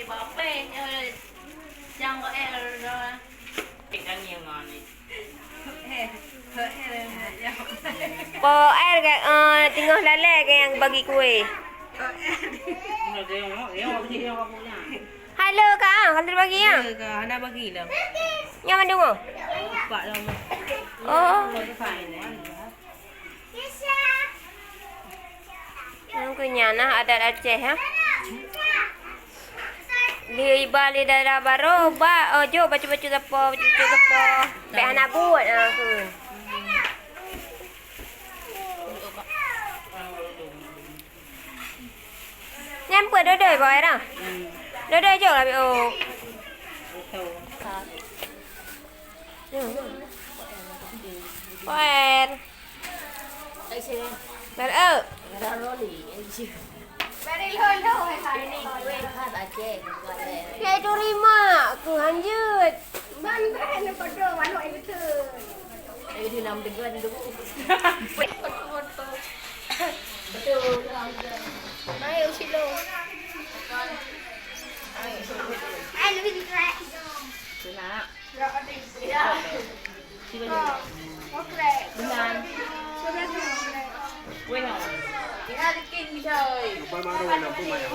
bape chẳng có e rồi cái nhiều ngon này Po air tinggal lele ke yang bagi kue. Halo kak, kalau bagi ya? Ana bagi lah. Yang mana dulu? Pak lah. Oh. Phải này. Yang kunyana ada Aceh ya. Di Bali daerah baru, ojo baca-baca apa, baca-baca apa. Be anak buat aku. Nyampe dodoi boy dah. Dodoi je lah bio. Poen. Ber Kaya terima aku lanjut. Ban pada mana betul. Ayo di nam dengan dulu. Betul. Ayo silo. Ayo lebih dikira. Sila. Ya. Sila. Oke. Benar. Quên rồi. Chị hai đi kinh đi trời. Ba má đâu nằm mày à?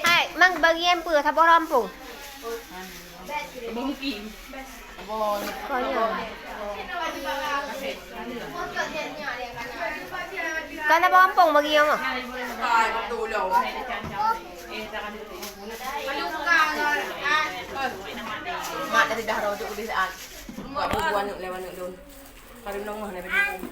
Hai, mang bagian pur thabor rampung. Mungkin. Bon. Konya. Kan thabor rampung bagi yang mah. Mak dari dah rawa tu bisaan. Mak bubuan nuk lewat nuk dun. Kalau nong mah nabi bubu.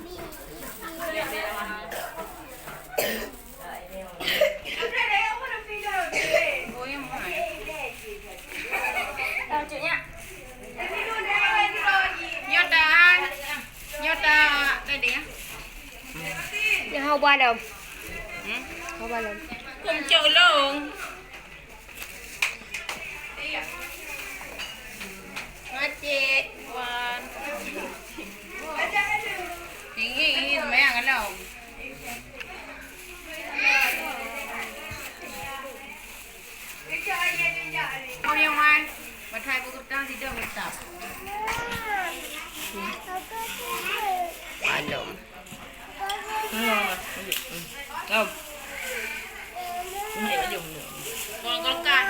Yang hau ba đâu? Hau ba đâu? Cùng chậu luôn. Macet. Wan. Ini mấy ăn cái nào? Không yêu ai? Mà thay bữa ta thì đâu mình tập. Belum. Không. Ini dùng nữa. Còn con can.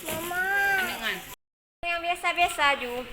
Mama. Ano nga? Yang biasa-biasa ju.